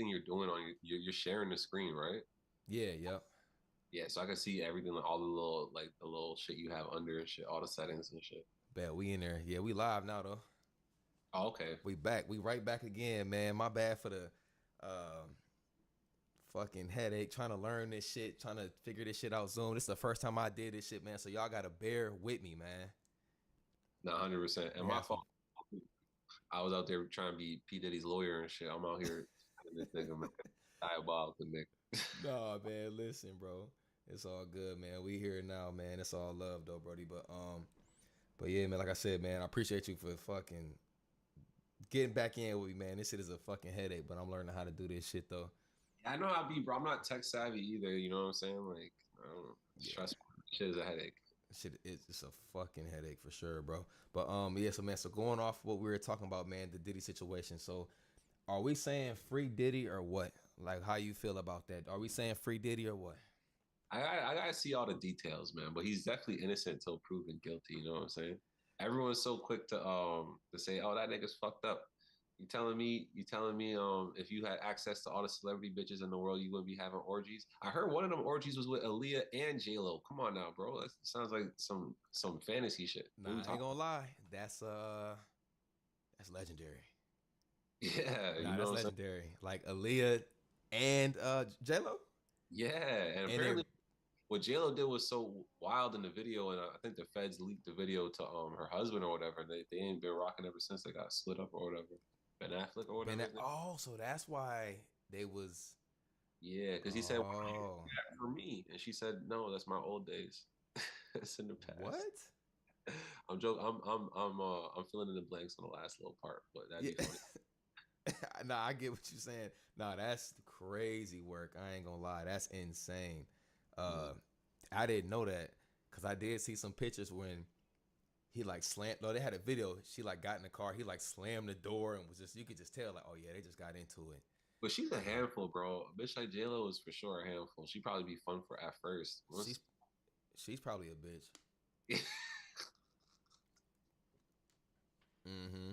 you're doing on you're sharing the screen, right? Yeah, yep. Yeah, so I can see everything, like all the little like the little shit you have under and shit, all the settings and shit. Bet we in there. Yeah, we live now though. Oh, okay. We back. We right back again, man. My bad for the uh, fucking headache trying to learn this shit, trying to figure this shit out Zoom. This is the first time I did this shit, man. So y'all gotta bear with me, man. Not 100%. And We my had fault. some. I was out there trying to be P. Diddy's lawyer and shit. I'm out here this nigga, man. Diabolical nigga. Nah, man. Listen, bro. It's all good, man. We here now, man. It's all love though, Brody. But yeah, man. Like I said, man, I appreciate you for fucking getting back in with me, man. This shit is a fucking headache, but I'm learning how to do this shit though. I know how to be, bro. I'm not tech savvy either. You know what I'm saying? Like, I don't know. It's Yeah. stressful. Shit is a headache. Shit is just a fucking headache for sure, bro. But yeah, so man, so going off what we were talking about, man, the Diddy situation. So are we saying free Diddy or what? Like how you feel about that? Are we saying free Diddy or what? I gotta see all the details, man. But he's definitely innocent until proven guilty. You know what I'm saying? Everyone's so quick to say, "Oh, that nigga's fucked up." You telling me, if you had access to all the celebrity bitches in the world, you wouldn't be having orgies? I heard one of them orgies was with Aaliyah and J Lo. Come on now, bro. That sounds like some fantasy shit. What are we Nah, I ain't talking? gonna lie. That's legendary. Yeah, you Nah, know that's what I'm saying? legendary. Like Aaliyah and J Lo, Yeah, and and they apparently what JLo did was so wild in the video, and I think the feds leaked the video to her husband or whatever. They ain't been rocking ever since they got split up or whatever. Ben Affleck or been whatever at. his name. Oh, so that's why they was. Yeah, because he said, "Why you Oh, do that for me?" And she said, "No, that's my old days. It's in the past." what? I'm joking. I'm filling in the blanks on the last little part, but that'd Yeah. be funny. Nah, I get what you're saying. Nah, that's crazy work. I ain't gonna lie. That's insane. Yeah. Uh, I didn't know that because I did see some pictures when he like slammed. No, they had a video. She like got in the car. He like slammed the door and was just. You could just tell like, oh yeah, they just got into it. But she's a And handful, bro. A bitch like JLo is for sure a handful. She'd probably be fun for at first. she's Once, she's probably a bitch. Mm-hmm.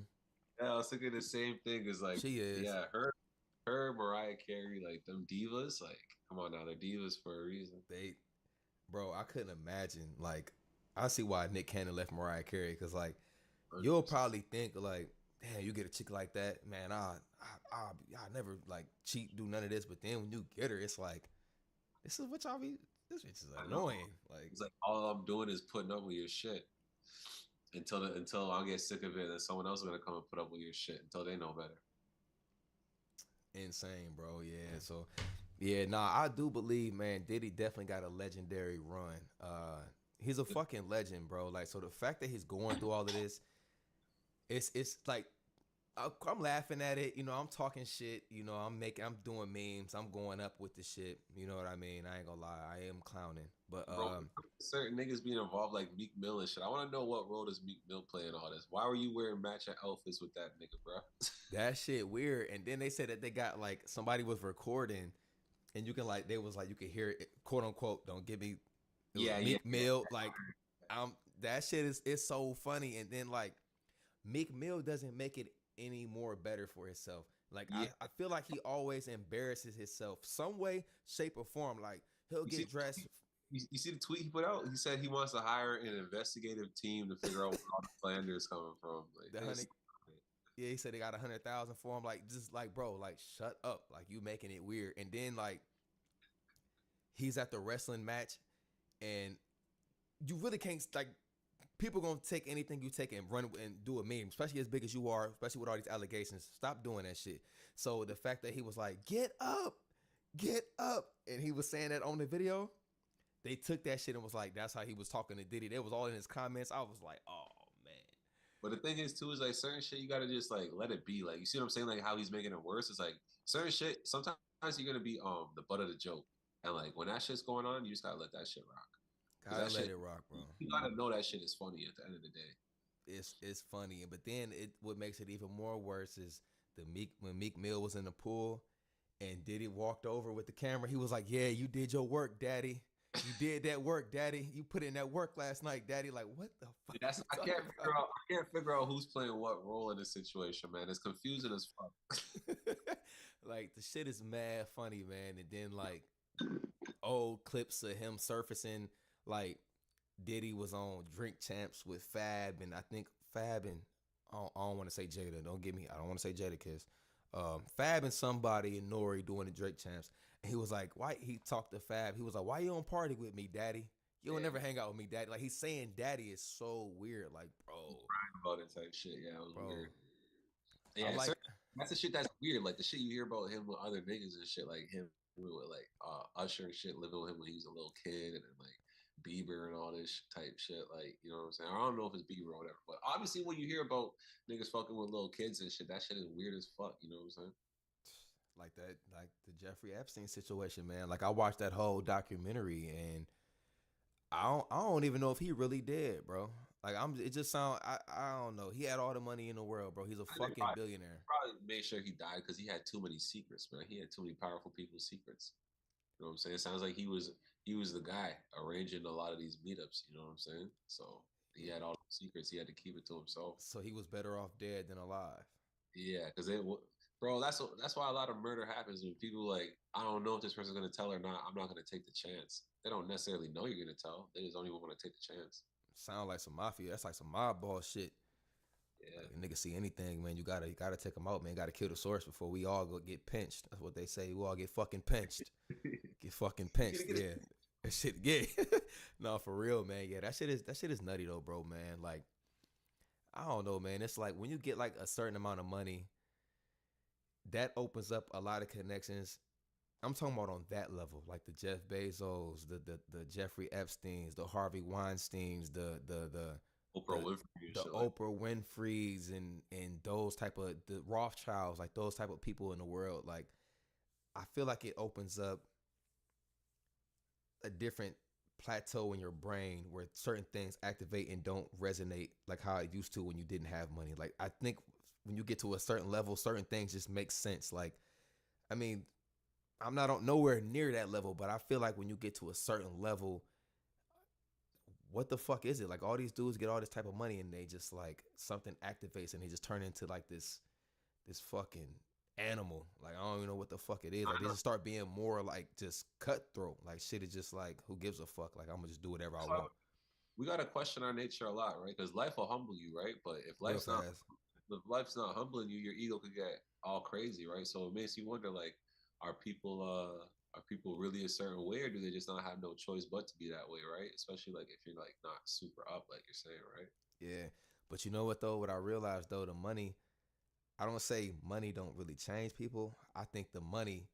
yeah, I was thinking the same thing. Is like, She is. yeah, her, Mariah Carey, like them divas, like, come on now, they're divas for a reason. They, bro. I couldn't imagine. Like, I see why Nick Cannon left Mariah Carey because like you'll 100%. probably think like, damn, you get a chick like that, man. I never like cheat, do none of this. But then when you get her, it's like, this is what y'all be. This bitch is I know. annoying. Like, It's like all I'm doing is putting up with your shit until I get sick of it, and someone else is gonna come and put up with your shit until they know better. insane, bro. Yeah. So, yeah, nah, I do believe, man, Diddy definitely got a legendary run. He's a fucking legend, bro. Like, so the fact that he's going through all of this, it's like I'm laughing at it. You know, I'm talking shit. You know, I'm doing memes. I'm going up with the shit. You know what I mean? I ain't gonna lie. I am clowning. But Bro, certain niggas being involved like Meek Mill and shit. I want to know what role does Meek Mill play in all this? Why were you wearing matching outfits with that nigga, bro? that shit weird. And then they said that they got like somebody was recording, and you can like they was like you could hear it, quote unquote. Don't give me. It was Yeah, yeah, Meek yeah. Mill. Like, that shit is so funny. And then like Meek Mill doesn't make it any more better for himself. Like Yeah. I feel like he always embarrasses himself some way, shape, or form. Like he'll You see, get dressed. you see the tweet he put out? He said he wants to hire an investigative team to figure out where all the slander is coming from. Like, The man, hundred, yeah, he said they got 100,000 for him. Like just like bro, like shut up. Like you making it weird. And then like he's at the wrestling match, and you really can't like people gonna take anything you take and run and do a meme, especially as big as you are, especially with all these allegations. Stop doing that shit. So the fact that he was like, get up, and he was saying that on the video, they took that shit and was like, that's how he was talking to Diddy. That was all in his comments. I was like, oh man. but the thing is too is like certain shit you gotta just like let it be. Like you see what I'm saying? Like how he's making it worse. It's like certain shit. Sometimes you're gonna be the butt of the joke, and like when that shit's going on, you just gotta let that shit rock. Because Gotta that let shit, it rock, bro. you gotta know that shit is funny at the end of the day. It's funny, but then it what makes it even more worse is the Meek when Meek Mill was in the pool and Diddy walked over with the camera. He was like, "Yeah, you did your work, Daddy." You did that work, daddy. You put in that work last night, daddy. Like, what the fuck are That's you I talking can't about? figure out. I can't figure out who's playing what role in this situation, man. It's confusing as fuck. Like the shit is mad funny, man. And then like old clips of him surfacing, like Diddy was on Drink Champs with Fab, and I think Fab and I don't want to say Jada. Don't get me. I don't want to say Jada Kiss. Fab and somebody and Nori doing the Drake Champs, and he was like, "Why?" He talked to Fab. He was like, "Why you don't party with me, Daddy? You don't Yeah, never hang out with me, Daddy." Like he's saying, "Daddy" is so weird. Like, about it type shit. Yeah, it was bro. weird. I Yeah, like. that's the shit that's weird. Like the shit you hear about him with other niggas and shit, like him with like Usher and shit, living with him when he was a little kid, and then like Bieber and all this type shit. Like, you know what I'm saying? I don't know if it's Bieber or whatever, but obviously when you hear about niggas fucking with little kids and shit, that shit is weird as fuck. You know what I'm saying? Like that, like the Jeffrey Epstein situation, man. Like I watched that whole documentary, and I don't even know if he really did, bro. Like it just sound, I don't know. He had all the money in the world, bro. He's a I think fucking billionaire. probably made sure he died because he had too many secrets, man. He had too many powerful people's secrets. You know what I'm saying? It sounds like he was the guy arranging a lot of these meetups. You know what I'm saying? So he had all the secrets. He had to keep it to himself. So he was better off dead than alive. Yeah, because bro, that's why a lot of murder happens when people like, I don't know if this person's gonna tell or not. I'm not gonna take the chance. They don't necessarily know you're gonna tell. They just don't even want to take the chance. Sound like some mafia. That's like some mob boss shit. Yeah. Like a nigga see anything, man. You gotta take them out, man. Gotta kill the source before we all go get pinched. That's what they say. We all get fucking pinched. Get fucking pinched. Yeah. That shit. Yeah. No, for real, man. Yeah, that shit is nutty though, bro, man. Like I don't know, man. It's like when you get like a certain amount of money, that opens up a lot of connections. I'm talking about on that level, like the Jeff Bezos, the Jeffrey Epstein's, the Harvey Weinstein's, Oprah the Winfrey and the shit like. Oprah Winfrey's and those type of the Rothschilds, like those type of people in the world. Like I feel like it opens up a different plateau in your brain where certain things activate and don't resonate like how it used to when you didn't have money. Like I think when you get to a certain level, certain things just make sense. Like I mean, I'm not on nowhere near that level, but I feel like when you get to a certain level, what the fuck is it? Like all these dudes get all this type of money and they just like something activates and they just turn into like this fucking animal. Like I don't even know what the fuck it is. I Like they know. just start being more like just cutthroat. Like shit is just like who gives a fuck? Like I'm gonna just do whatever I want. We gotta question our nature a lot, right? Because life will humble you, right? But Real fast. if life's not humbling you, your ego could get all crazy, right? So it makes you wonder, like, are people really a certain way, or do they just not have no choice but to be that way, right? Especially like if you're like not super up, like you're saying, right? Yeah. But you know what though? What I realized though, the money, I don't say money don't really change people. I think the money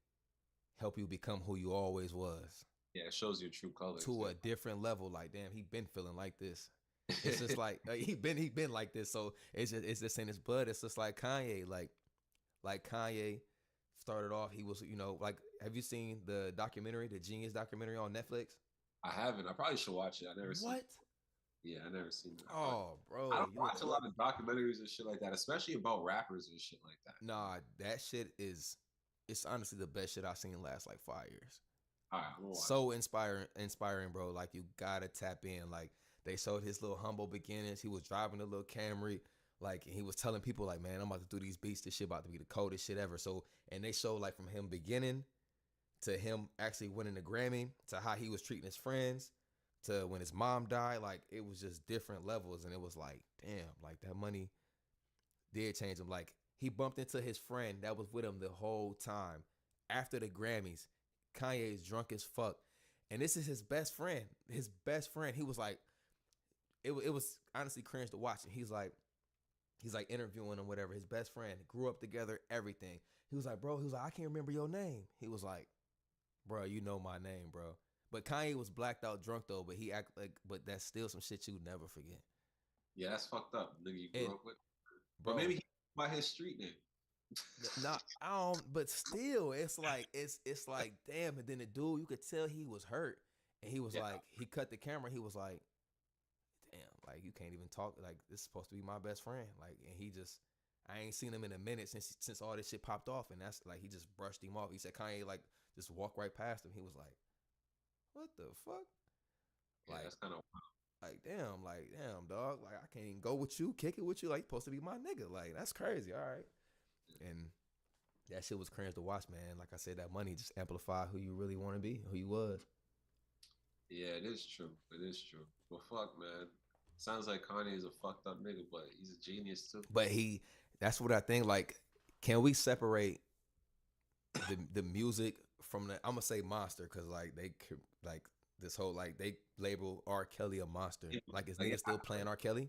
help you become who you always was Yeah, it shows your true colors. to Yeah. a different level. Like, damn, he been feeling like this. It's just like he been like this. So it's just in his blood. It's just like Kanye. Like Kanye started off. He was like have you seen the documentary, the Genius documentary on Netflix? I haven't. I probably should watch it. I never seen. What? Yeah, I never seen that. But Oh, I bro, don't you watch a lot of documentaries and shit like that, especially about rappers and shit like that. nah. That shit is it's honestly the best shit I've seen in the last like 5 years. All right, I'm gonna watch it. So inspiring, bro. Like you gotta tap in. Like they showed his little humble beginnings. He was driving a little Camry, like and he was telling people like, man, I'm about to do these beats. This shit about to be the coldest shit ever. So and they showed like from him beginning to him actually winning the Grammy to how he was treating his friends to when his mom died. Like it was just different levels, and it was like, damn, like that money did change him. Like he bumped into his friend that was with him the whole time after the Grammys. Kanye is drunk as fuck, and this is his best friend. His best friend. He was like, it was honestly cringe to watch. And he's like interviewing him, whatever. His best friend grew up together, everything. He was like, bro. He was like, I can't remember your name. He was like, bro, you know my name, bro. But Kanye was blacked out drunk though. But he act like, but that's still some shit you never forget. Yeah, that's fucked up, nigga. You And grew up with, but bro, maybe he by his street name. not I don't. But still, it's like damn. And then the dude, you could tell he was hurt, and he was Yeah, like, he cut the camera. He was like, damn, like you can't even talk. Like this is supposed to be my best friend. Like, and he just, I ain't seen him in a minute since all this shit popped off, and that's like he just brushed him off. He said Kanye like just walked right past him. He was like, What the fuck? Yeah, Like, that's kind of like damn, dog. Like I can't even go with you, kick it with you. Like you supposed to be my nigga. Like that's crazy. All right. And that shit was cringe to watch, man. Like I said, that money just amplified who you really want to be, who you was. yeah, it is true. It is true. Well, fuck, man. Sounds like Kanye is a fucked up nigga, but he's a genius too. But that's what I think. Like, can we separate the music from the? I'm gonna say monster because like like this whole like they label R. Kelly a monster. Yeah, Like is like, niggas still playing R. Kelly?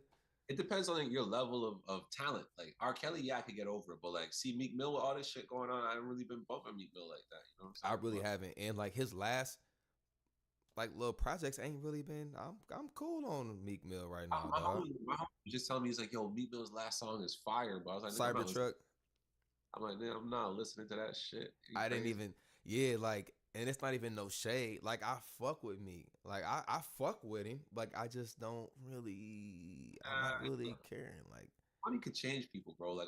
it depends on like, your level of talent. Like R. Kelly, yeah, I could get over it, but like, see Meek Mill with all this shit going on, I haven't really been bumping Meek Mill like that. You know what I'm I saying? really But haven't. And like his last like little projects ain't really been. I'm cool on Meek Mill right now, dog. my homie was just telling me he's like, yo, Meek Mill's last song is fire, but I was like, nigga, Cybertruck. I'm like, man, I'm not listening to that shit. Are you I didn't crazy? even. Yeah, like, and it's not even no shade. Like I fuck with Meek. Like I fuck with him. Like I just don't really. I'm not really caring. Like Money could change people, bro. Like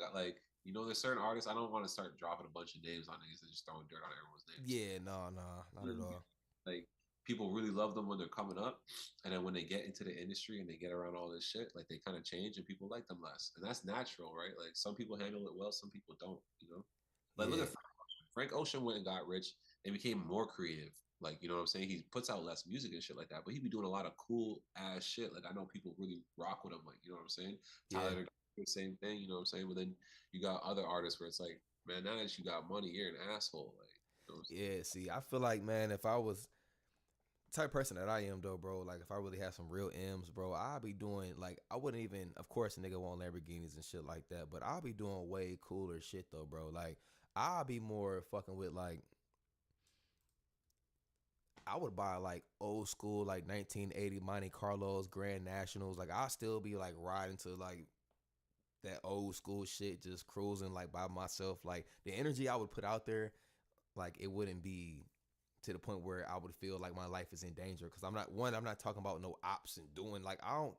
you know, there's certain artists. I don't want to start dropping a bunch of names on niggas and just throwing dirt on everyone's names. yeah, no, not at all. Like people really love them when they're coming up, and then when they get into the industry and they get around all this shit, like they kind of change and people like them less, and that's natural, right? Like some people handle it well, some people don't. You know, like look Yeah, at Frank Ocean. Frank Ocean went and got rich and became more creative. Like you know what I'm saying? He puts out less music and shit like that, but he be doing a lot of cool ass shit. Like I know people really rock with him. Like you know what I'm saying? yeah. Tyler, the same thing. You know what I'm saying? But then you got other artists where it's like, man, now that you got money, you're an asshole. Like you know what I'm saying? Yeah, see, I feel like man, if I was the type of person that I am though, bro, like if I really had some real M's, bro, I'd be doing like I wouldn't even of course a nigga want Lamborghinis and shit like that, but I'll be doing way cooler shit though, bro. Like I'll be more fucking with like I would buy like old school like 1980 Monte Carlos Grand Nationals. Like I'll still be like riding to like that old school shit, just cruising like by myself. Like the energy I would put out there, like it wouldn't be to the point where I would feel like my life is in danger. Cause I'm not talking about no ops and doing like I don't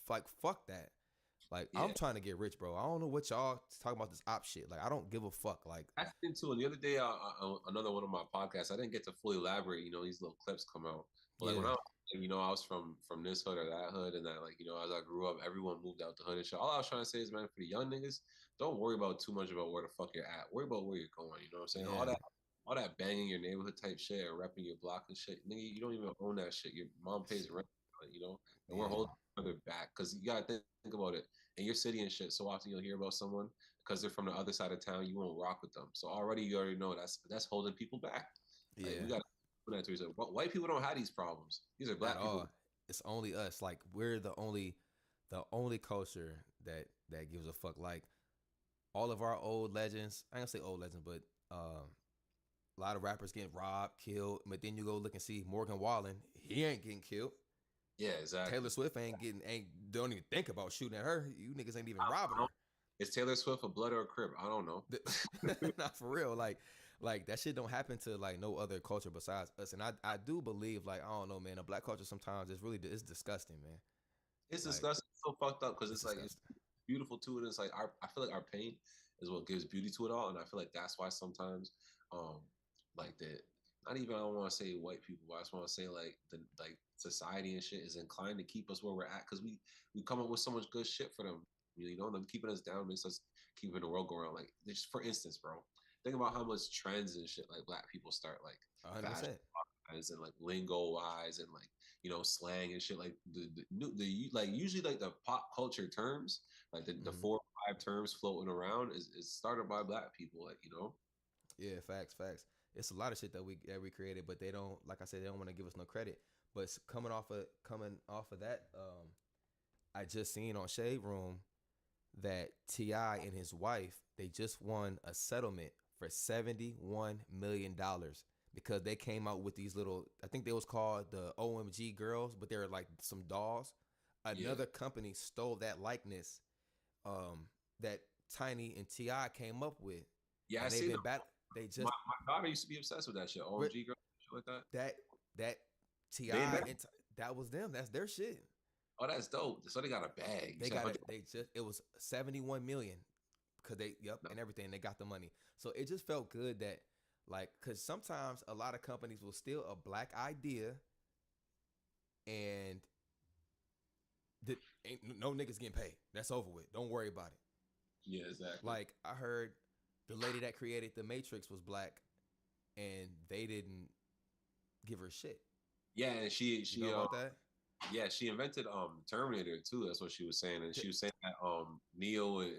like fuck that. Like I'm Yeah. trying to get rich, bro. I don't know what y'all talking about this op shit. Like I don't give a fuck. Like That's the thing too. And the other day, another one of my podcasts, I didn't get to fully elaborate. You know, these little clips come out. But like when yeah, you know, I was from this hood or that hood, and that like you know, as I grew up, everyone moved out the hood and shit. All I was trying to say is, man, for the young niggas, don't worry about too much about where the fuck you're at. Worry about where you're going. You know what I'm saying? yeah, All that banging your neighborhood type shit and repping your block and shit, nigga, you don't even own that shit. Your mom pays rent, you know, and we're yeah, holding each other back because you gotta think about it. In your city and shit, so often you'll hear about someone because they're from the other side of town, you won't rock with them. So already you already know that's holding people back. Like we yeah. got to that to yourself. White people don't have these problems. These are At black people. all. It's only us. Like we're the only culture that gives a fuck. Like all of our old legends. I ain't gonna say old legends, but a lot of rappers getting robbed, killed. But then you go look and see Morgan Wallen. He ain't getting killed. Yeah, exactly. Taylor Swift ain't don't even think about shooting at her. You niggas ain't even robbing I her. don't- Is Taylor Swift a blood or a crib? I don't know. Not for real. Like that shit don't happen to like no other culture besides us. And I do believe like I don't know, man. A black culture sometimes it's disgusting, man. It's Like disgusting. It's so fucked up because it's it's disgusting. beautiful too. And it's like I feel like our pain is what gives beauty to it all. And I feel like that's why sometimes, um, like the not even I don't want to say white people, but I just want to say like the like society and shit is inclined to keep us where we're at because we come up with so much good shit for them. You know, them keeping us down makes us keeping the world go around. Like just for instance, bro, think about how much trends and shit like black people start like fashion 100%. wise and like lingo wise and like you know, slang and shit like the like usually like the pop culture terms, like the Hmm. 4 or 5 terms floating around is started by black people, like you know. Yeah, facts. It's a lot of shit that we created, but they don't like I said they don't want to give us no credit. But coming off of that, I just seen on Shade Room that Ti and his wife they just won a settlement for $71 million because they came out with these little I think they was called the OMG girls, but they were like some dolls. Yeah, Another company stole that likeness that Tiny and Ti came up with, yeah, I and they've see them. been back. They My, just my daughter used to be obsessed with that shit, OMG girl, shit like that. that that Ti They invest. and that was them. That's their shit. Oh, that's dope. So they got a bag. You They said got it. 100. It was 71 million because they No, and everything. They got the money. So it just felt good that Like, cause sometimes a lot of companies will steal a black idea and ain't no niggas getting paid. That's over with. Don't worry about it. Yeah, exactly. Like I heard the lady that created the Matrix was black and they didn't give her shit. Yeah, and You know about that? yeah, she invented Terminator too. That's what she was saying, and she was saying that Neo and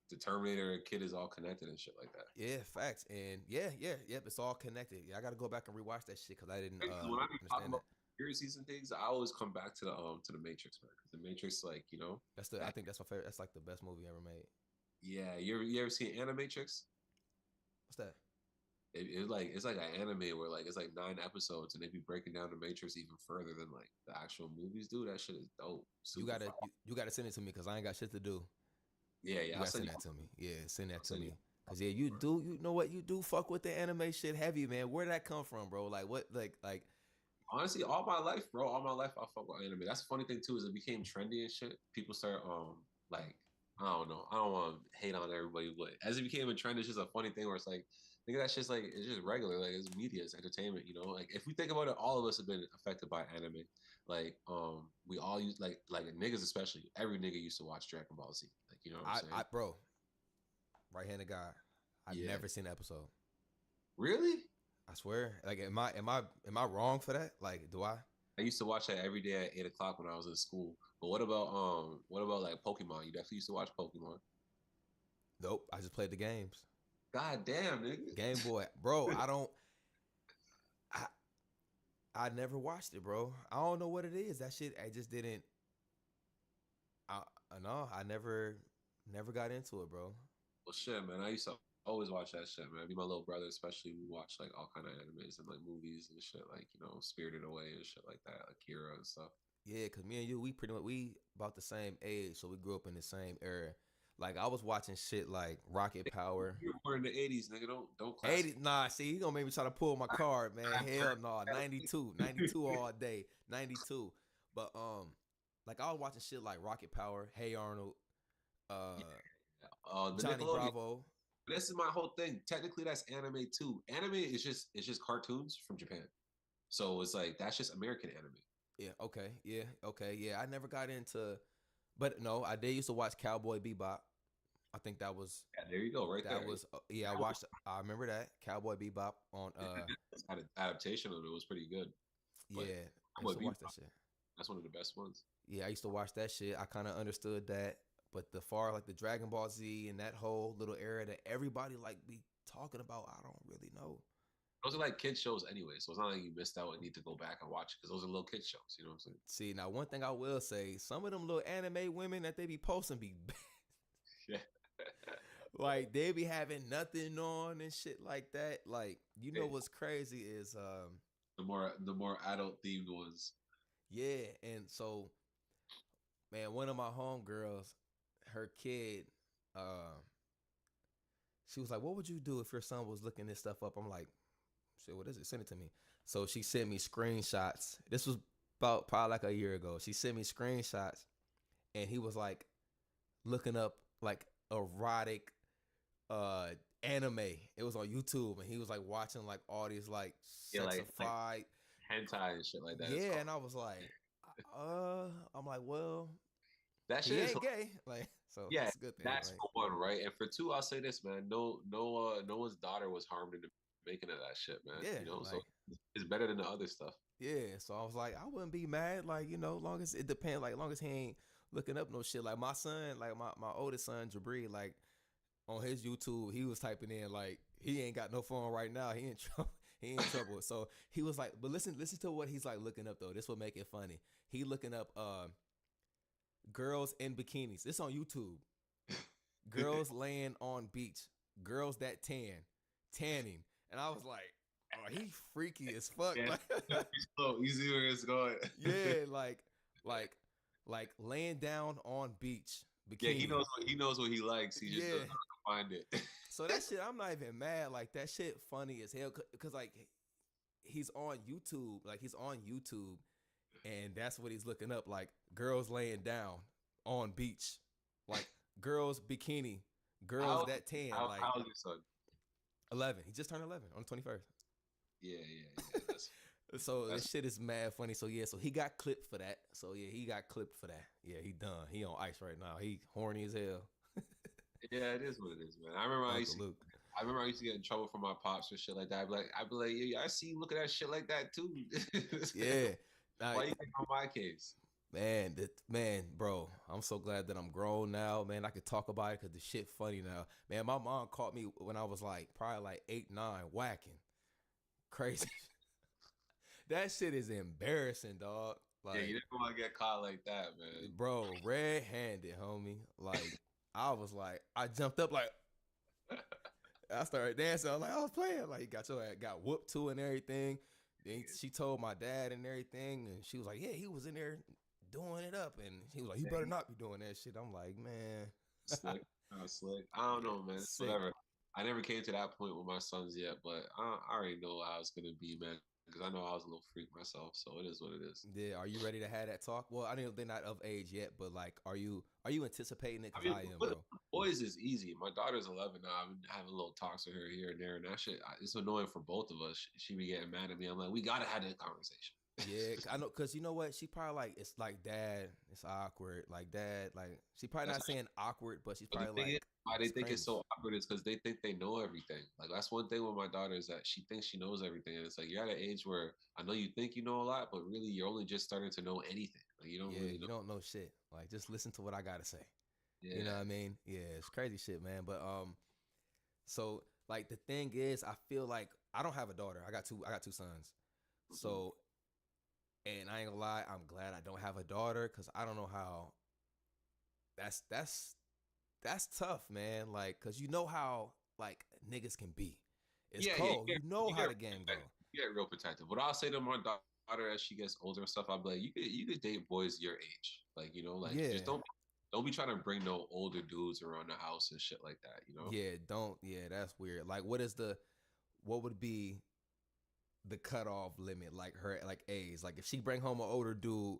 the Terminator kid is all connected and shit like that. Yeah, facts. And yep. It's all connected. Yeah, I got to go back and rewatch that shit because I didn't When I be talking understand that. about conspiracies and things, I always come back to the Matrix, man. Because the Matrix, like That's I think that's my favorite. That's like the best movie ever made. yeah, you ever seen Animatrix? What's that? It's like an anime where like it's like 9 episodes, and they be breaking down the Matrix even further than like the actual movies do. That shit is dope. You gotta you gotta send it to me because I ain't got shit to do. Yeah, You I'll gotta send send that to me. Yeah, send that to you. me. Cause yeah, you know what, you do fuck with the anime shit heavy, man. Where did that come from, bro? Like what, like Honestly, all my life, bro, all my life I fuck with anime. That's the funny thing too, is it became trendy and shit. People start like I don't know. I don't want to hate on everybody, but as it became a trend, it's just a funny thing where it's like, nigga, that's just like it's just regular, like it's media, it's entertainment, you know. Like if we think about it, all of us have been affected by anime. Like we all use like niggas especially. Every nigga used to watch Dragon Ball Z. Like you know what I'm saying? bro, right handed guy. I've Yeah. never seen an episode. Really? I swear. Like, am I wrong for that? Like, do I? I used to watch that every day at 8 o'clock when I was in school. But what about like Pokemon? You definitely used to watch Pokemon. Nope. I just played the games. God damn, nigga. Game Boy, bro. I don't. I I never watched it, bro. I don't know what it is. That shit. I just didn't. I no. I never got into it, bro. Well, shit, man. I used to always watch that shit, man. Me and my little brother, especially, we watch like all kind of animes and like movies and shit, like Spirited Away and shit like that, Akira and stuff. Yeah, cause me and you, we pretty much about the same age, so we grew up in the same era. Like I was watching shit like Rocket Power. You were born in the '80s, nigga. Don't class. 80, nah, see, he gonna make me try to pull my card, man. Hell no, 92 all day, 92. But like I was watching shit like Rocket Power, Hey Arnold, The Johnny Nickelodeon. Bravo. This is my whole thing. Technically, that's anime too. Anime is just cartoons from Japan, so it's like that's just American anime. Yeah, okay, yeah. I never got into, but no, I did used to watch Cowboy Bebop. I think that was Yeah, there you go, right there. that was yeah. I watched. I remember that Cowboy Bebop on Adaptation of it was pretty good. But yeah. I Cowboy used to watch Bebop, that shit. that's one of the best ones. Yeah, I used to watch that shit. I kind of understood that, but the far like the Dragon Ball Z and that whole little era that everybody like be talking about, I don't really know. Those are like kid shows anyway, so it's not like you missed out and need to go back and watch it because those are little kid shows. You know what I'm saying? See, now one thing I will say, some of them little anime women that they be posting be Yeah. like they be having nothing on and shit like that. Like, you know what's crazy is The more adult themed ones. yeah, and so man, one of my homegirls, her kid, she was like, "What would you do if your son was looking this stuff up?" I'm like, "Shit, what is it? Send it to me." So she sent me screenshots. This was about probably like a year ago. She sent me screenshots, and he was like looking up like erotic anime. It was on YouTube, and he was like watching like all these like sexified like hentai and shit like that. yeah, and I was like, I'm like, well, that he shit is ain't gay, like, so yeah. that's a good thing. That's Like, for one, right? And for two, I'll say this, man. No one's daughter was harmed in the making of that shit, man. yeah, So like, it's better than the other stuff. yeah. So I was like, I wouldn't be mad, like, long as it depends, like, long as he ain't looking up no shit. Like my son, like my oldest son, Jabri, like on his YouTube, he was typing in like he ain't got no phone right now. He in trouble. He in trouble. So he was like, but listen to what he's like looking up though. This will make it funny. He looking up girls in bikinis. It's on YouTube. Girls laying on beach. Girls that tanning. And I was like, oh, he freaky as fuck. Yeah. So you see where it's going. Yeah, like laying down on beach. Bikini. Yeah, he knows what he likes. He just doesn't know how to find it. So that shit, I'm not even mad. Like that shit funny as hell. Cause like he's on YouTube. Like he's on YouTube, and that's what he's looking up. Like girls laying down on beach. Like girls bikini. Girls that tan. Like how's your son? 11. He just turned 11 on the 21st. Yeah, yeah, yeah. So That's this shit is mad funny. So yeah, so he got clipped for that. So yeah, he got clipped for that. Yeah, he done. He on ice right now. He horny as hell. yeah, it is what it is, man. I remember I used Uncle to. Luke. I remember I used to get in trouble for my pops or shit like that. I'd be like, yeah, I see you looking at shit like that too. Yeah. Now, Why you think on my case? man, bro, I'm so glad that I'm grown now, man. I could talk about it because the shit funny now. Man, my mom caught me when I was like probably like 8, 9, whacking. Crazy. That shit is embarrassing, dog. Yeah, you Like, didn't want to get caught like that, man. bro, red-handed, homie. Like, I was like, I jumped up like I started dancing. I was like, I was playing. Like, got your ass got whooped too and everything. Then she told my dad and everything, and she was like, yeah, he was in there doing it up, and he was like, you better not be doing that shit. I'm like, man, Slick, slick. I don't know, man. It's sick. whatever. I never came to that point with my sons yet, but I already know how it's gonna be, man. Because I know I was a little freak myself, so it is what it is. Yeah, are you ready to have that talk? Well, I know they're not of age yet, but like, are you anticipating it? I Cause mean, I am, with bro. boys is easy. My daughter's 11 now. I've been having little talks with her here and there, and that shit, it's annoying for both of us. She be getting mad at me. I'm like, we gotta have that conversation. Yeah, I know, cause you know what? She probably like it's like dad. It's awkward. Like dad, like she probably That's not saying awkward, but she's But the probably thing is, like why they it's think it's cringe. so awkward is because they think they know everything. Like that's one thing with my daughter is that she thinks she knows everything, and it's like you're at an age where I know you think you know a lot, but really you're only just starting to know anything. Like you don't Yeah, really know. you don't know shit. Like just listen to what I gotta say. You know Yeah. what I mean? Yeah, it's crazy shit, man. But so like the thing is, I feel like I don't have a daughter. I got two sons. Mhm. So and I ain't gonna lie, I'm glad I don't have a daughter because I don't know how. That's tough, man. Like, cause you know how like niggas can be. It's Yeah, yeah. cold. You know how the game go. You get real protective. What I'll say to my daughter as she gets older and stuff, I'll be like, you could date boys your age. Like, like Yeah, just don't be trying to bring no older dudes around the house and shit like that. yeah. Don't. Yeah, that's weird. Like, what would be the cutoff limit? Like her, like age. Like if she bring home an older dude,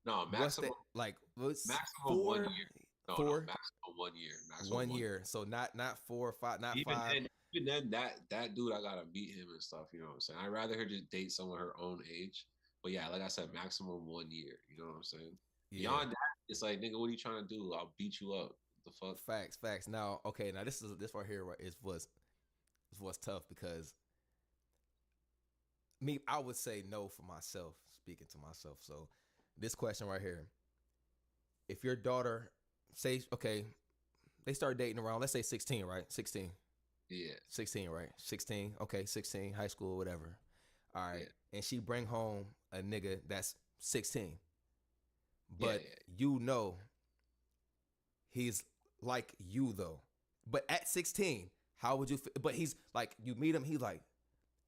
No, what's that? Like what's maximum 1 year. 4, No, no, 4, maximum 1 year. Maximum 1 1 year. year. So not 4 or 5, not Even 5. then, even then, that dude, I gotta meet him and stuff. You know what I'm saying? I'd rather her just date someone her own age. But yeah, like I said, maximum 1 year. You know what I'm saying? Yeah. Beyond that, it's like, nigga, what are you trying to do? I'll beat you up. The fuck? Facts. Now, okay. Now this right here is what's tough because me, I would say no for myself. Speaking to myself. So this question right here: if your daughter say okay, they start dating around, let's say 16, right? 16. Yeah, 16, right? 16. Okay, 16, high school, whatever. All right. yeah, And she bring home a nigga that's 16. yeah, But yeah. you know he's like you though. But at 16, how would you feel? But he's like you meet him, he's like,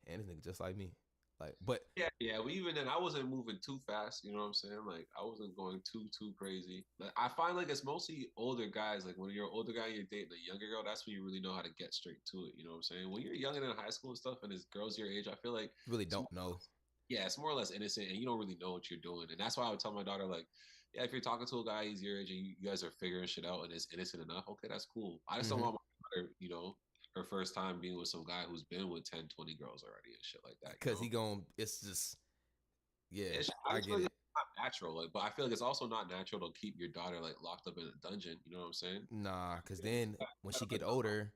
and this nigga just like me. Like, but Yeah, yeah. Well, even then, I wasn't moving too fast. You know what I'm saying? Like, I wasn't going too crazy. Like, I find like it's mostly older guys. Like, when you're an older guy and you're dating a younger girl, that's when you really know how to get straight to it. You know what I'm saying? When you're young and in high school and stuff, and it's girls your age, I feel like really it's don't know. yeah, it's more or less innocent, and you don't really know what you're doing. And that's why I would tell my daughter, like, yeah, if you're talking to a guy, he's your age, and you guys are figuring shit out, and it's innocent enough, okay, that's cool. I just don't Mm-hmm. want my daughter, her first time being with some guy who's been with 10, 20 girls already and shit like that, Cause he gon' it's just yeah, I I just feel get like it. it's not natural. Like, but I feel like it's also not natural to keep your daughter like locked up in a dungeon. You know what I'm saying? Nah, cause then when she get older,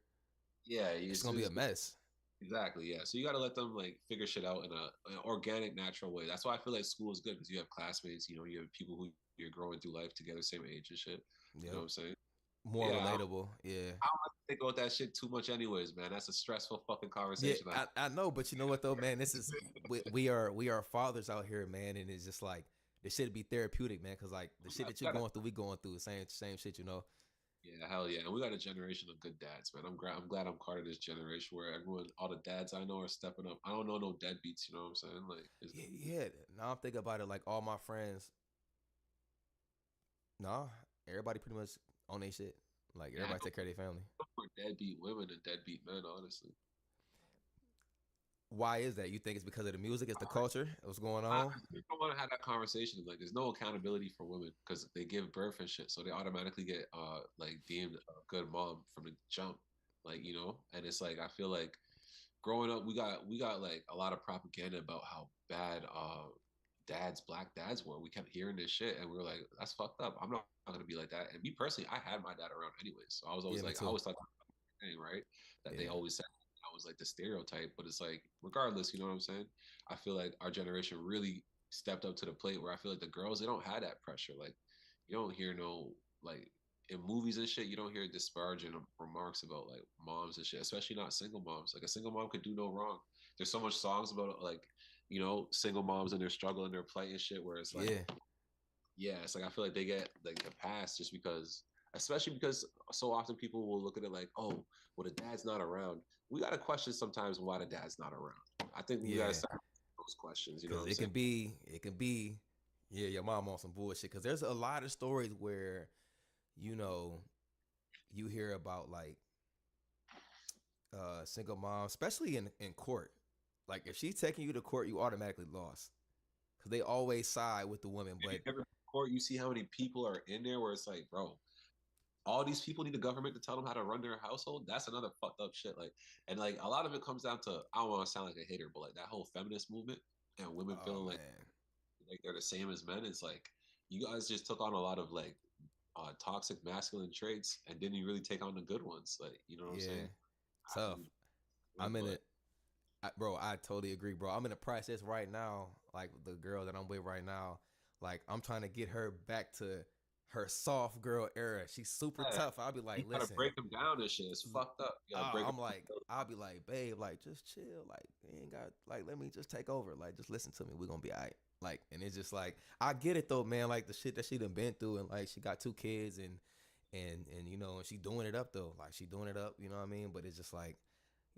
Yeah, it's gonna be a mess. exactly. Yeah, so you got to let them like figure shit out in an organic, natural way. That's why I feel like school is good because you have classmates. You have people who you're growing through life together, same age and shit. You know Yep. what I'm saying? More Yeah, relatable. Yeah. I don't like to think about that shit too much, anyways, man. That's a stressful fucking Yeah, conversation. I know, but you know what though, man? This is we are fathers out here, man, and it's just like this should be therapeutic, man, because like the shit that you're Gotta going through, we going through the same shit, you know. Yeah, hell yeah. And we got a generation of good dads, man. I'm glad I'm part of this generation where all the dads I know are stepping up. I don't know no deadbeats, you know what I'm saying? Like Yeah, yeah. Now I'm thinking about it, like all my friends, nah, everybody pretty much on their shit. Like yeah, I everybody know take care of their family. more deadbeat women than deadbeat men, honestly. Why is that? You think it's because of the music? It's the culture? What's going I on? don't want to have that conversation. Like, there's no accountability for women because they give birth and shit, so they automatically get like deemed a good mom from the jump. Like, and it's like I feel like growing up, we got like a lot of propaganda about how bad black dads were. We kept hearing this shit, and we were like, that's fucked up. I'm not gonna be like that. And me personally, I had my dad around anyways, so I was Yeah, always me like, I too. always thought that thing, right? That they Yeah, always said I was like the stereotype, but it's like regardless, you know what I'm saying? I feel like our generation really stepped up to the plate where I feel like the girls they don't have that pressure. Like you don't hear no like in movies and shit, you don't hear disparaging remarks about like moms and shit, especially not single moms. Like a single mom could do no wrong. There's so much songs about like, single moms and their struggle and their plight and shit where it's like, yeah, yeah, it's like I feel like they get like a pass just because especially because so often people will look at it like, oh, well the dad's not around. We gotta question sometimes why the dad's not around. I think we gotta yeah. start those questions, you know what Cause I'm saying? it can be, yeah, your mom on some bullshit. Cause there's a lot of stories where, you know, you hear about like single moms, especially in court. Like if she's taking you to court, you automatically lost. Cause they always side with the woman. If you But ever court, you see how many people are in there where it's like, bro, all these people need the government to tell them how to run their household. That's another fucked up shit. Like, and like a lot of it comes down to I don't want to sound like a hater, but like that whole feminist movement and women oh feeling man, like they're the same as men. It's like you guys just took on a lot of like toxic masculine traits and didn't really take on the good ones. Like, you know what I'm yeah, saying? After tough. you, I'm in but it, bro. I totally agree, bro. I'm in the process right now. Like the girl that I'm with right now, like I'm trying to get her back to her soft girl era. She's super yeah, tough. I'll be you like, gotta listen, break them down and shit. It's fucked up. You gotta break them. I'm like, I'll be like, babe, like just chill, like you ain't got, like let me just take over, like just listen to me, we're gonna be alright. Like, and it's just like I get it though, man. Like the shit that she done been through, and like she got two kids, and and she doing it up though, like she doing it up, you know what I mean? But it's just like,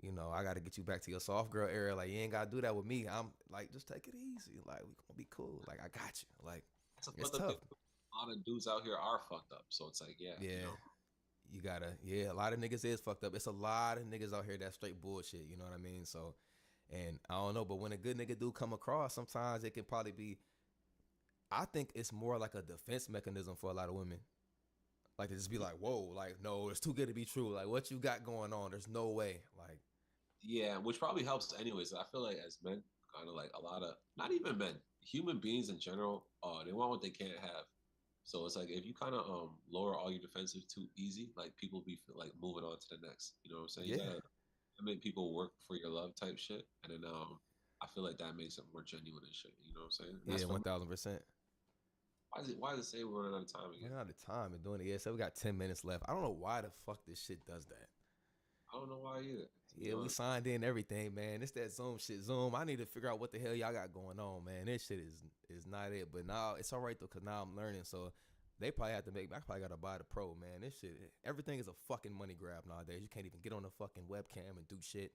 I got to get you back to your soft girl era. Like you ain't got to do that with me. I'm like, just take it easy. Like we gonna be cool. Like I got you. Like That's a it's fucked up thing. tough. A lot of dudes out here are fucked up. So it's like, yeah, Yeah. You gotta, yeah, a lot of niggas is fucked up. It's a lot of niggas out here that straight bullshit, you know what I mean? So, and I don't know, but when a good nigga do come across, sometimes it can probably be, I think it's more like a defense mechanism for a lot of women. Like to just be like, whoa, like, no, it's too good to be true. Like, what you got going on? There's no way. Like, yeah, which probably helps anyways. I feel like as men, kind of like a lot of not even men, human beings in general, they want what they can't have. So it's like if you kind of lower all your defensive too easy, like people be like moving on to the next. You know what I'm saying? You yeah, gotta make people work for your love type shit, and then I feel like that makes it more genuine and shit. You know what I'm saying? And that's yeah, for 1000%. why is it say we're running out of time again? We're out of time and doing it. Yeah, so we got 10 minutes left. I don't know why the fuck this shit does that. I don't know why either. To be Yeah, we honest, signed in everything, man. It's that Zoom shit. Zoom. I need to figure out what the hell y'all got going on, man. This shit is not it. But now it's all right though, cause now I'm learning. So they probably have to make. I probably gotta buy the pro, man. This shit, everything is a fucking money grab nowadays. You can't even get on the fucking webcam and do shit.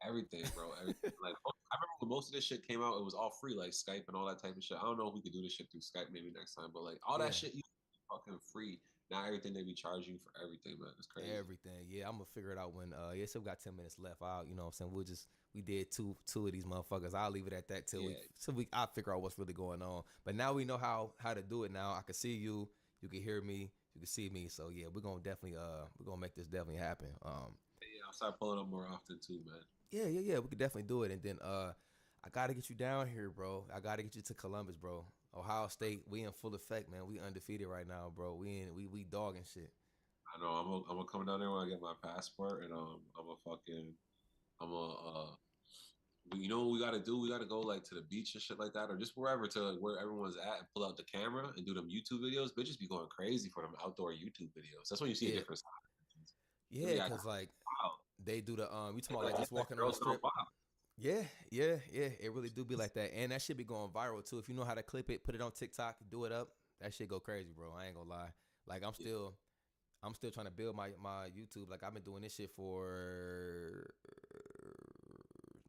everything, bro, everything. Like I remember when most of this shit came out, it was all free, like Skype and all that type of shit. I don't know if we could do this shit through Skype maybe next time, but like all that Yeah, shit, you fucking free. Now everything they be charging you for everything, man. It's crazy. everything. Yeah, I'm gonna figure it out when. Yeah, so we got 10 minutes left. You know what I'm saying. We did two of these motherfuckers. I'll leave it at that till Yeah, I'll figure out what's really going on. But now we know how to do it. Now I can see you. You can hear me. You can see me. So yeah, we're gonna make this definitely happen. yeah. I'll start pulling up more often too, man. Yeah. We could definitely do it. And then I gotta get you down here, bro. I gotta get you to Columbus, bro. Ohio State, we in full effect, man. We undefeated right now, bro. We dogging shit. I know I'm gonna come down there when I get my passport, and I'm a you know what we gotta do? We gotta go like to the beach and shit like that, or just wherever to like, where everyone's at, and pull out the camera and do them YouTube videos. Bitches be going crazy for them outdoor YouTube videos. That's when you see a Yeah, difference. They be yeah, like, cause like wow, they do the you talking about like just walking on the girls gone strip. wild. Yeah. It really do be like that, and that shit be going viral too. If you know how to clip it, put it on TikTok, do it up. That shit go crazy, bro. I ain't gonna lie. Like Yeah, I'm still trying to build my YouTube. Like I've been doing this shit for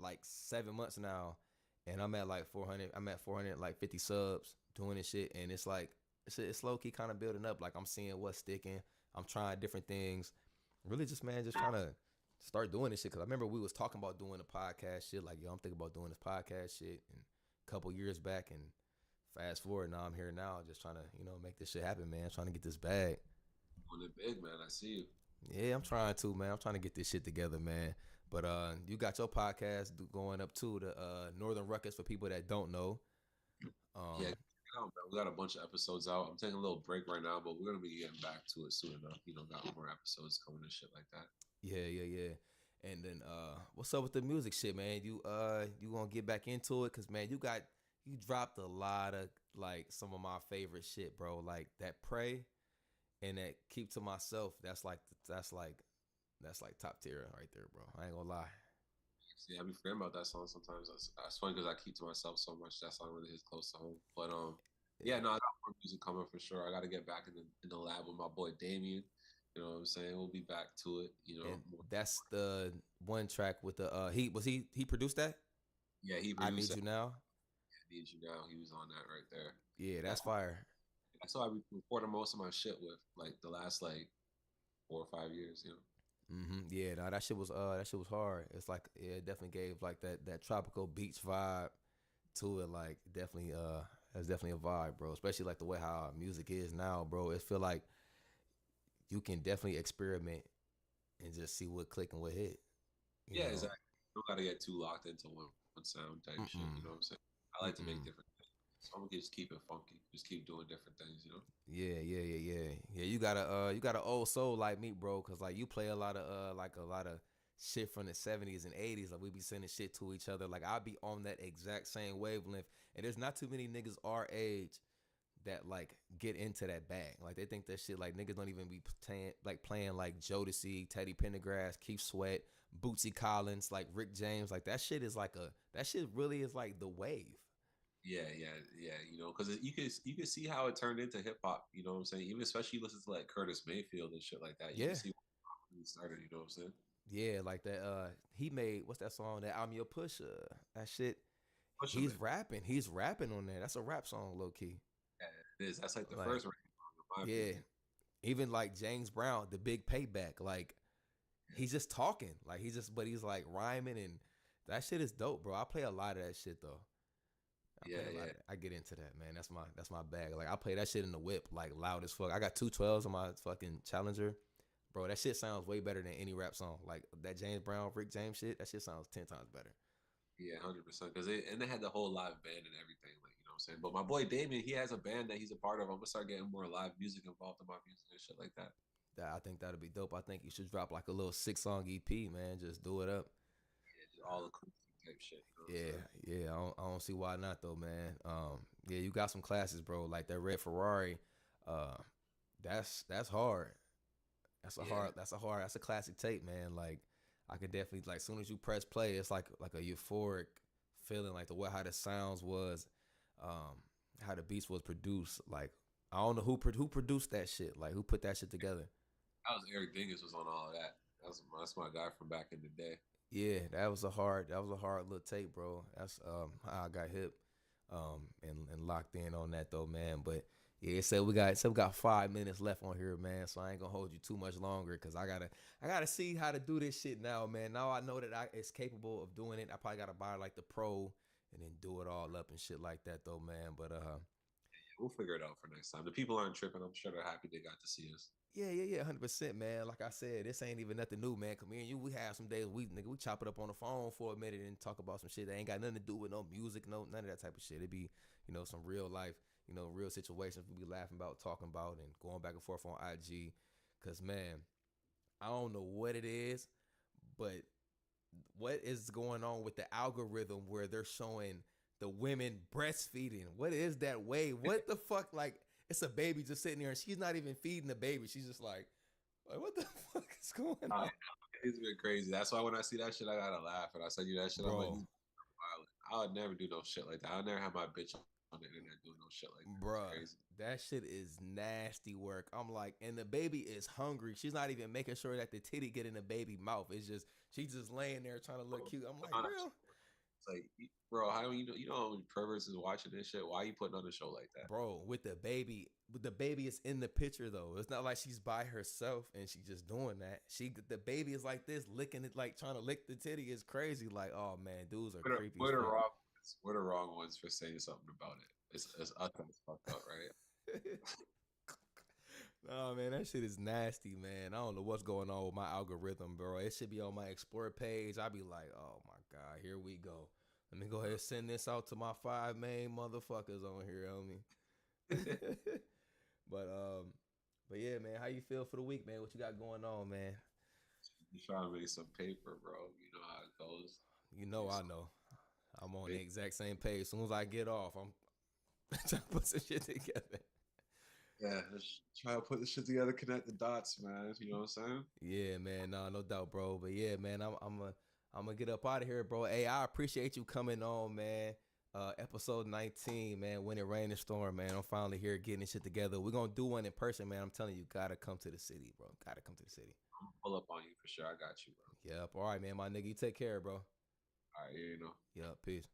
like 7 months now, and I'm at like 400. I'm at 400 like 50 subs doing this shit, and it's like it's low key kind of building up. Like I'm seeing what's sticking. I'm trying different things. Really, just man, just trying to start doing this shit. Cause I remember we was talking about doing a podcast shit. Like yo, I'm thinking about doing this podcast shit, and a couple years back, and fast forward now I'm here now, just trying to make this shit happen, man. Trying to get this bag. doing it big, man. I see you. Yeah, I'm trying to, man. I'm trying to get this shit together, man. But you got your podcast going up too, the Northern Ruckus for people that don't know. Yeah, Um, we got a bunch of episodes out. I'm taking a little break right now, but we're gonna be getting back to it soon enough. Got more episodes coming and shit like that. yeah, yeah, yeah. And then what's up with the music shit, man? You gonna get back into it? Cause man, you dropped a lot of like some of my favorite shit, bro. Like that Pray and that Keep to Myself. That's like top tier right there, bro. I ain't gonna lie. Yeah, I be forgetting about that song sometimes. That's funny because I keep to myself so much. That song really hits close to home. But yeah, Yeah. no, I got more music coming for sure. I got to get back in the lab with my boy Damien. You know what I'm saying? We'll be back to it. And that's the one track with the he produced that? Yeah, he I produced Need it. You Now. I Need You Now. He was on that right there. Yeah, that's That's fire. that's how I recorded most of my shit with, like the last like 4 or 5 years. Yeah, no, that shit was hard. It's like yeah, it definitely gave like that tropical beach vibe to it. Like definitely that's definitely a vibe, bro. Especially like the way how music is now, bro. It feel like you can definitely experiment and just see what click and what hit. You Yeah, know. exactly. You don't gotta get too locked into one sound type shit. You Mm-mm. know what I'm saying? I like to make Mm-mm. different things. So I'm gonna just keep it funky. Just keep doing different things. Yeah, yeah, yeah, yeah. Yeah, you got an old soul like me, bro, cause like you play a lot of like a lot of shit from the 70s and 80s. Like we be sending shit to each other. Like I'll be on that exact same wavelength. And there's not too many niggas our age that like get into that bag. Like they think that shit like niggas don't even be playing like Jodeci, Teddy Pendergrass, Keith Sweat, Bootsy Collins, like Rick James. Like that shit really is like the wave. Yeah, yeah, yeah. Because you can see how it turned into hip hop. You know what I'm saying? Even especially listen to like Curtis Mayfield and shit like that. You can Yeah. see when he started. You know what I'm saying? Yeah, like that he made what's that song that I'm Your Pusher. That shit Push him he's in. rapping. He's rapping on there. That's a rap song, low key. Yeah, it is. That's like the Like, first rap song, in my yeah. opinion. Even like James Brown, the big payback. Like he's just talking. Like but he's like rhyming and that shit is dope, bro. I play a lot of that shit though. I Yeah, play a lot yeah, of that. I get into that, man. That's my bag. Like I play that shit in the whip, like loud as fuck. I got 212s on my fucking Challenger. Bro, that shit sounds way better than any rap song. Like that James Brown, Rick James shit, that shit sounds 10 times better. yeah, 100%. Because they had the whole live band and everything. Like what I'm saying. But my boy Damien, he has a band that he's a part of. I'm gonna start getting more live music involved in my music and shit like that. That I think that'll be dope. I think you should drop like a little 6 song EP, man. Just do it up. Yeah, just all acoustic type shit. You know what I'm Yeah, saying? yeah. I don't see why not though, man. Yeah, you got some classes, bro. Like that Red Ferrari. Uh, that's hard. Yeah, That's a classic tape, man. Like I could definitely like soon as you press play, it's like a euphoric feeling, like the way how the sounds was, um, how the beats was produced. Like I don't know who produced that shit. Like who put that shit together. that was Eric Dingus was on all of that. That's my guy from back in the day. Yeah, that was a hard little tape, bro. That's how I got hip, and locked in on that though, man. But yeah, so we got 5 minutes left on here, man. So I ain't gonna hold you too much longer because I gotta see how to do this shit now, man. Now I know that it's capable of doing it. I probably gotta buy like the pro and then do it all up and shit like that though, man. But We'll figure it out for next time. The people aren't tripping. I'm sure they're happy they got to see us. yeah, yeah, yeah, 100%, man. Like I said, this ain't even nothing new, man. Come here, and you, we have some days we chop it up on the phone for a minute and talk about some shit that ain't got nothing to do with no music, no none of that type of shit. It be some real life, real situations we be laughing about, talking about, and going back and forth on IG. Cause man, I don't know what it is, but what is going on with the algorithm where they're showing the women breastfeeding? What is that way? What the fuck? Like it's a baby just sitting there and she's not even feeding the baby. She's just like what the fuck is going on, It's been crazy. That's why when I see that shit, I gotta laugh. And I send you that shit, I'm like, bro? these violent. I would never do no shit like that. I would never have my bitch on the internet doing no shit like that. It's Bruh, crazy. that shit is nasty work. I'm like, and the baby is hungry. She's not even making sure that the titty get in the baby mouth. It's just she's just laying there trying to look cute. I'm like, girl, It's like, bro, how you know when perverts is watching this shit? Why are you putting on a show like that? bro, with the baby is in the picture though. It's not like she's by herself and she just doing that. The baby is like this, licking it, like trying to lick the titty. Is crazy. Like, oh man, dudes are creepy as We're the fuck. wrong ones. We're the wrong ones for saying something about it. It's us that's fucked up, right? Oh man, that shit is nasty, man. I don't know what's going on with my algorithm, bro. It should be on my explore page. I'd be like, oh my god, here we go. Let me go ahead and send this out to my 5 main motherfuckers on here, homie. But yeah, man, how you feel for the week, man? What you got going on, man? You trying to make some paper, bro. You know how it goes. You know, Make I some know. I'm on the paper. exact same page. As soon as I get off, I'm trying to put some shit together. Yeah, just try to put this shit together, connect the dots, man. You know what I'm saying? Yeah, man. No doubt, bro. But yeah, man, I'm gonna get up out of here, bro. Hey, I appreciate you coming on, man. Episode 19, man. When it rain and storm, man. I'm finally here getting this shit together. We're gonna do one in person, man. I'm telling you, gotta come to the city, bro. Gotta come to the city. I'm gonna pull up on you for sure. I got you, bro. Yep. All right, man. My nigga, you take care, bro. All right, you know. Yep. Peace.